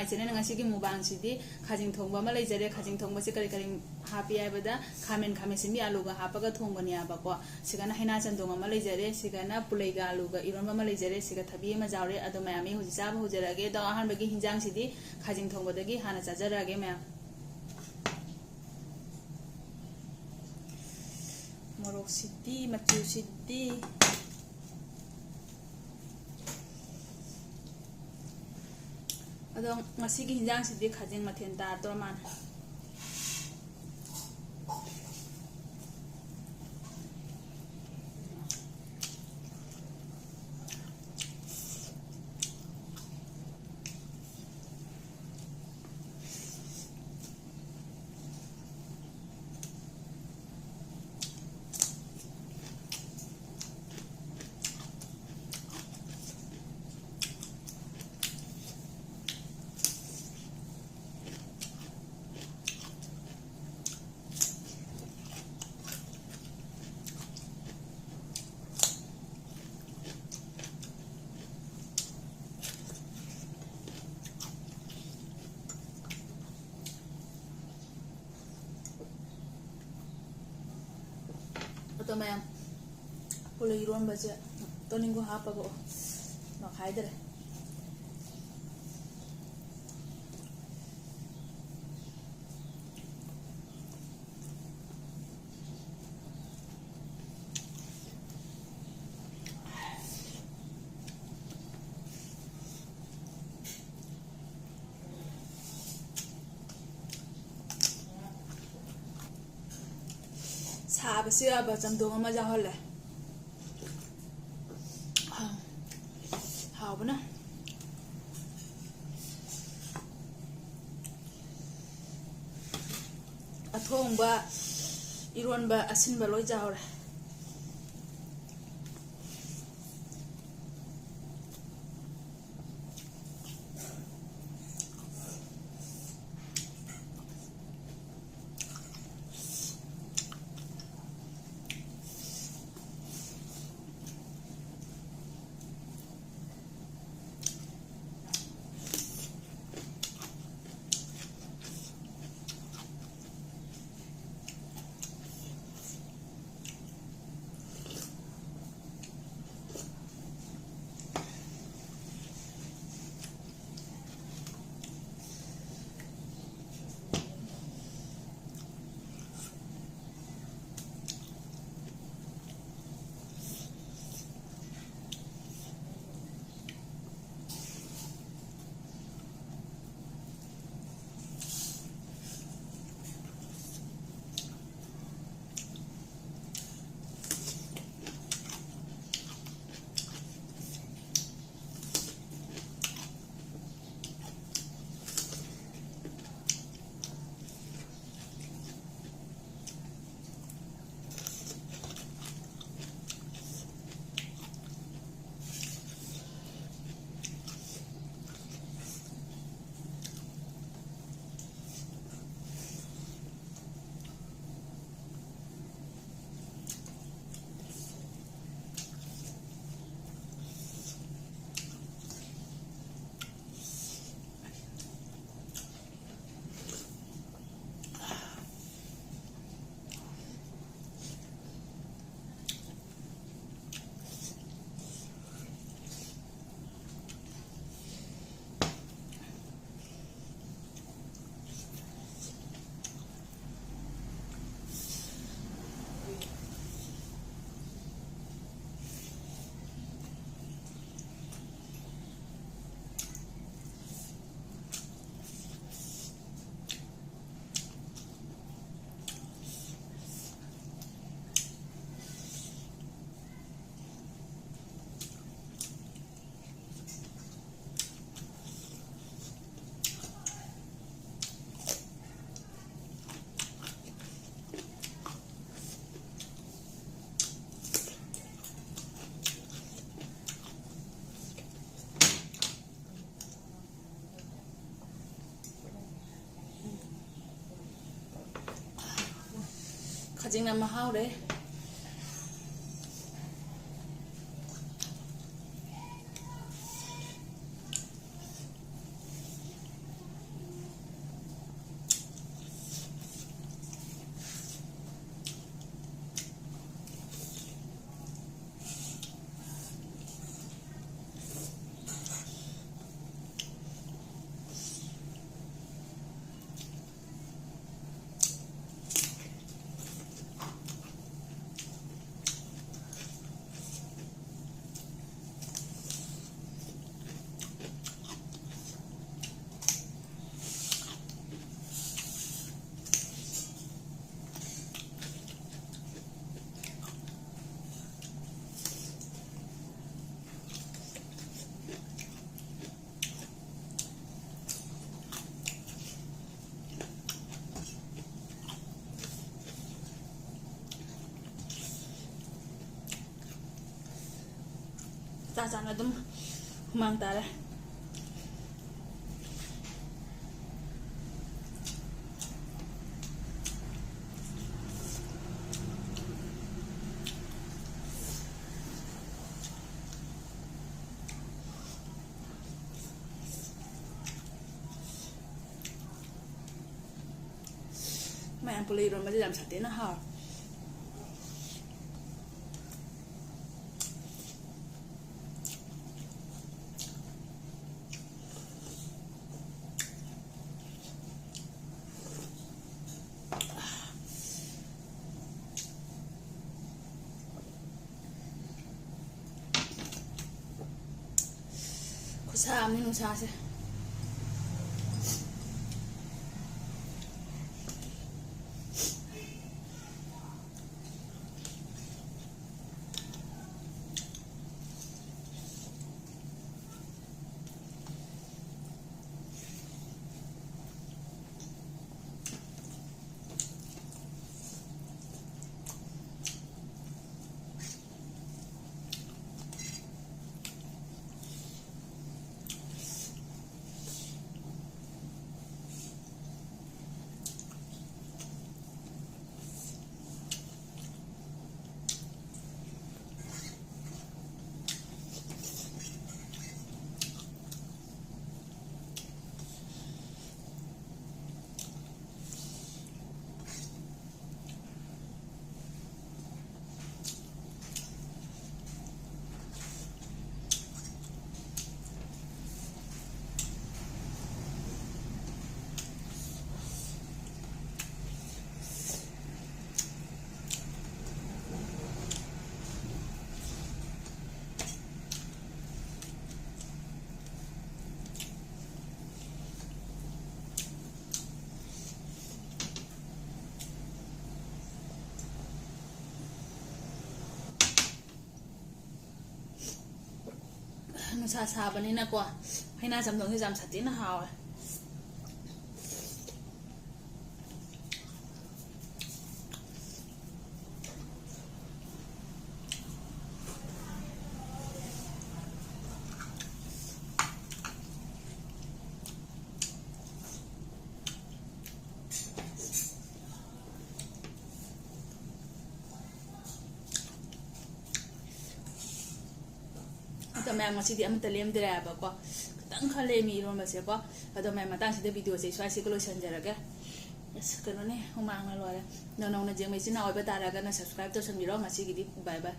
channel ngasi gi mubang sidi khajing thongba ma leijare khajing thongba se kari kari happy aibada khamen khame simi alu ga hapaga thongbani abako sigana haina chandong ma leijare sigana pulai ga alu ga iron ma leijare siga thabi ma jawre ado mayami huji sab hujarage da ahan bagi hinjang sidi khajing thongba dagi hana chajarage mayam morok sidi machu sidi adong ngasi gi hinjang sidi khajing mathen ta torman to mayam pulai iron baje to ningu hapago no khaidare साबसे अब चमदों में जाहल है हाँ बना अथोंबा इरोनबा असिनबा लोय जाहल है khajing na mahau đấy ꯆꯥꯅ ꯑꯗꯨꯝ ꯍꯨꯃꯥꯡ ꯇꯥꯔꯦ ꯃꯌꯥꯝ ꯄꯨꯜꯂ ꯏꯔꯣꯟꯕꯁꯦ ꯌꯥꯝ ꯁꯥꯊꯤꯅ ꯍꯥꯎꯋꯦ ꯈꯨꯠꯁꯥ ꯑꯃꯅꯤ ꯅꯨꯡꯁꯥꯁꯦ ꯅꯨꯡꯁꯥ ꯁꯥꯕꯅꯤꯅꯀꯣ ꯍꯩꯅꯥ ꯆꯝꯊꯣꯡꯁꯦ ꯌꯥꯝ ꯁꯥꯊꯤꯅ ꯍꯥꯎꯋꯦ ꯑꯗꯣ ꯃꯌꯥꯝ ꯉꯁꯤꯗꯤ ꯑꯃꯠꯇ ꯂꯦꯝꯗ꯭ꯔꯦꯕꯀꯣ ꯈꯤꯇꯪ ꯈꯔ ꯂꯦꯝꯃꯤ ꯏꯔꯣꯟꯕꯁꯦꯀꯣ ꯑꯗꯣ ꯃꯌꯥꯝ ꯃꯇꯥꯡꯁꯤꯗ ꯚꯤꯗꯤꯑꯣꯁꯦ ꯁ꯭ꯋꯥꯏꯁꯤꯒ ꯂꯣꯏꯁꯤꯟꯖꯔꯒꯦ ꯑꯁ ꯀꯩꯅꯣꯅꯦ ꯍꯨꯃꯥꯡꯅ ꯂꯣꯏꯔꯦ ꯅꯧꯅ ꯌꯦꯡꯕ ꯏꯆꯤꯟ ꯏꯅꯥꯎ ꯑꯣꯏꯕ ꯇꯥꯔꯒꯅ ꯁꯕꯁꯀ꯭ꯔꯥꯏꯕ ꯇꯧꯁꯟꯕꯤꯔꯣ ꯉꯁꯤꯒꯤꯗꯤ ꯕꯥꯏ ꯕꯥꯏ